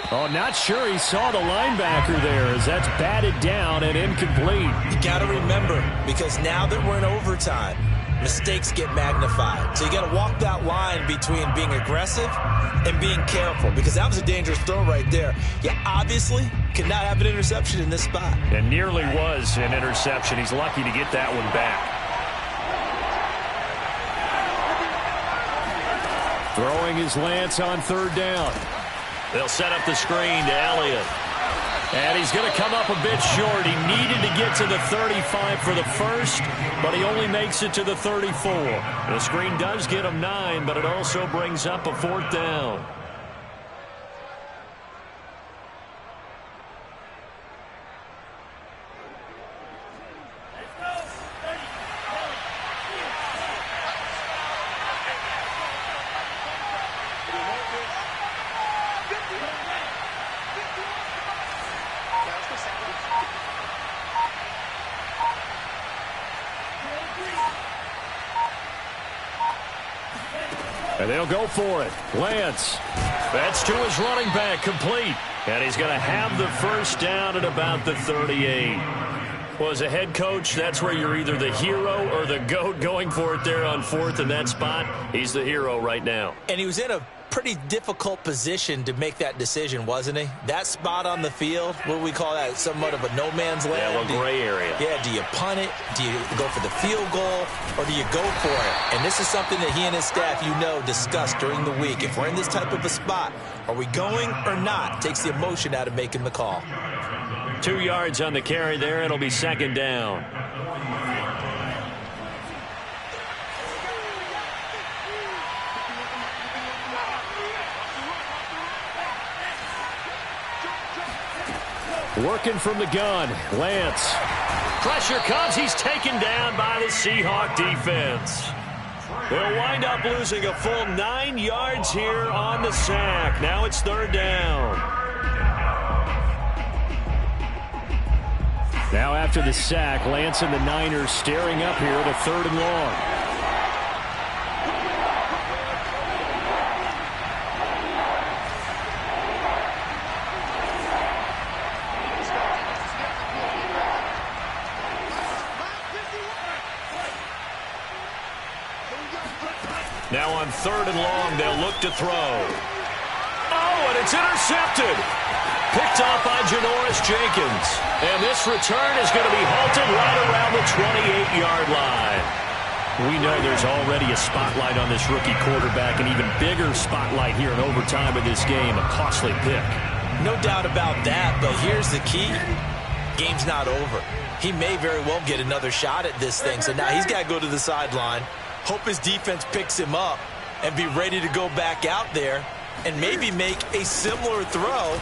Oh, not sure he saw the linebacker there as that's batted down and incomplete.
You got to remember, because now that we're in overtime, mistakes get magnified. So you got to walk that line between being aggressive and being careful, because that was a dangerous throw right there. You obviously cannot have an interception in this spot.
And nearly was an interception. He's lucky to get that one back. Throwing his Lance on 3rd down. They'll set up the screen to Elliott. And he's going to come up a bit short. He needed to get to the 35 for the first, but he only makes it to the 34. The screen does get him 9, but it also brings up a 4th down. And they'll go for it. Lance. That's to his running back, complete. And he's going to have the first down at about the 38. Well, as a head coach, that's where you're either the hero or the GOAT going for it there on 4th in that spot. He's the hero right now.
And he was in a pretty difficult position to make that decision, wasn't he? That spot on the field, what do we call that? Somewhat of a no man's land?
Yeah, well, gray area.
Yeah, do you punt it? Do you go for the field goal? Or do you go for it? And this is something that he and his staff, discussed during the week. If we're in this type of a spot, are we going or not? Takes the emotion out of making the call.
2 yards on the carry there. It'll be 2nd down. Working from the gun, Lance. Pressure comes. He's taken down by the Seahawk defense. They'll wind up losing a full 9 yards here on the sack. Now it's 3rd down. Now after the sack, Lance and the Niners staring up here at a 3rd and long. Now on 3rd and long, they'll look to throw. Oh,
and it's intercepted. Picked off by Janoris Jenkins. And this return is going to be halted right around the 28-yard line. We know there's already a spotlight on this rookie quarterback, an even bigger spotlight here in overtime of this game, a costly pick.
No doubt about that, but here's the key. Game's not over. He may very well get another shot at this thing, so now he's got to go to the sideline, hope his defense picks him up, and be ready to go back out there and maybe make a similar throw,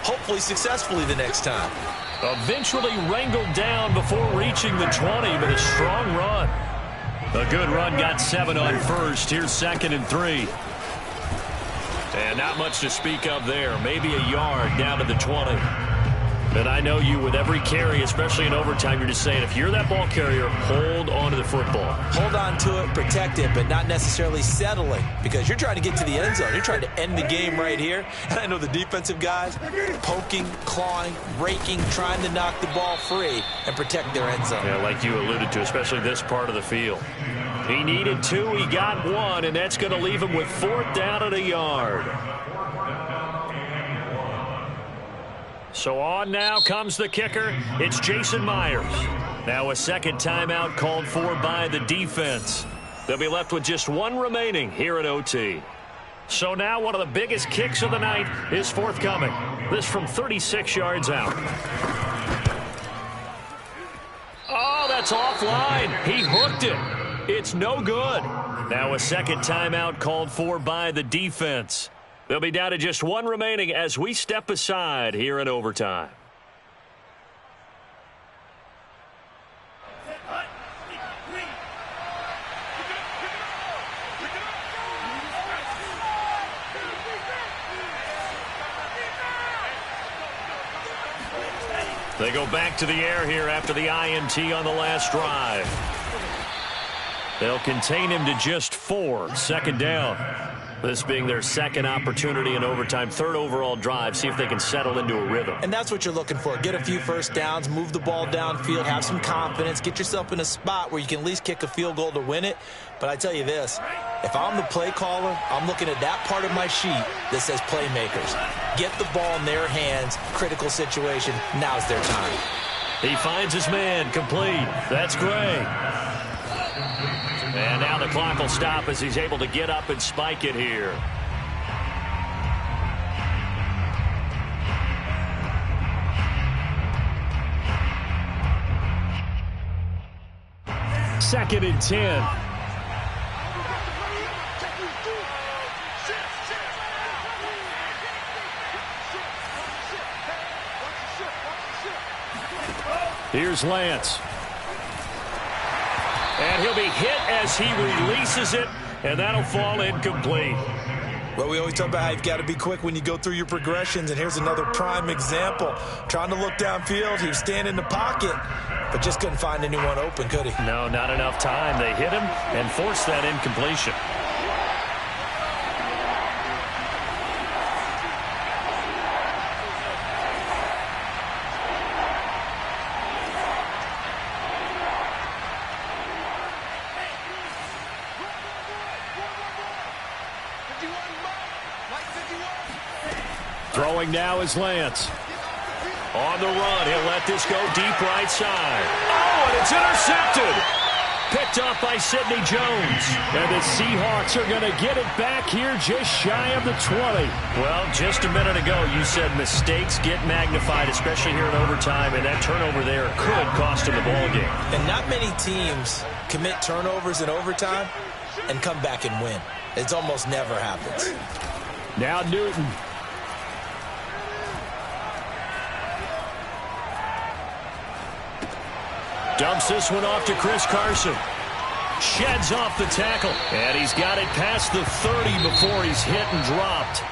hopefully successfully the next time.
Eventually wrangled down before reaching the 20, but a strong run. A good run, got 7 on first. Here's 2nd and 3. And not much to speak of there. Maybe a yard down to the 20. But I know you, with every carry, especially in overtime, you're just saying, if you're that ball carrier, hold on to the football.
Hold on to it, protect it, but not necessarily settling, because you're trying to get to the end zone. You're trying to end the game right here. And I know the defensive guys poking, clawing, raking, trying to knock the ball free and protect their end zone.
Yeah, like you alluded to, especially this part of the field. He needed 2, he got 1, and that's going to leave him with 4th down and a yard. So on now comes the kicker. It's Jason Myers. Now a second timeout called for by the defense. They'll be left with just 1 remaining here at OT. So now one of the biggest kicks of the night is forthcoming. This from 36 yards out. Oh, that's offline. He hooked it. It's no good. Now a second timeout called for by the defense. They'll be down to just 1 remaining as we step aside here in overtime. They go back to the air here after the INT on the last drive. They'll contain him to just 4, 2nd down. This being their 2nd opportunity in overtime, 3rd overall drive. See if they can settle into a rhythm.
And that's what you're looking for. Get a few first downs, move the ball downfield, have some confidence, get yourself in a spot where you can at least kick a field goal to win it. But I tell you this, if I'm the play caller, I'm looking at that part of my sheet that says playmakers. Get the ball in their hands, critical situation, now's their time.
He finds his man, complete. That's great. And now the clock will stop as he's able to get up and spike it here. Second and 10. Here's Lance. And he'll be hit as he releases it, and that'll fall incomplete.
Well, we always talk about how you've got to be quick when you go through your progressions, and here's another prime example. Trying to look downfield, he was standing in the pocket, but just couldn't find anyone open, could he?
No, not enough time. They hit him and forced that incompletion. Throwing now is Lance. On the run, he'll let this go deep right side. Oh, and it's intercepted. Picked off by Sidney Jones. And the Seahawks are going to get it back here just shy of the 20. Well, just a minute ago, you said mistakes get magnified, especially here in overtime, and that turnover there could cost him the ball game.
And not many teams commit turnovers in overtime and come back and win. It almost never happens.
Now Newton. Dumps this one off to Chris Carson. Sheds off the tackle. And he's got it past the 30 before he's hit and dropped.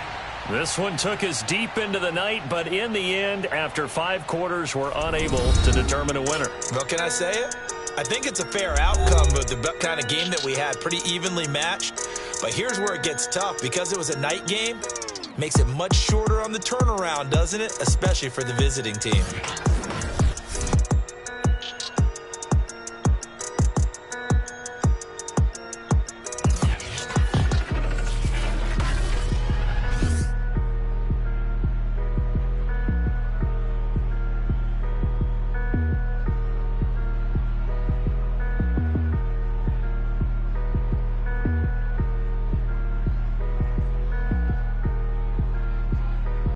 This one took us deep into the night, but in the end, after 5 quarters, we're unable to determine a winner.
Well, can I say it? I think it's a fair outcome of the kind of game that we had, pretty evenly matched. But here's where it gets tough. Because it was a night game, makes it much shorter on the turnaround, doesn't it? Especially for the visiting team.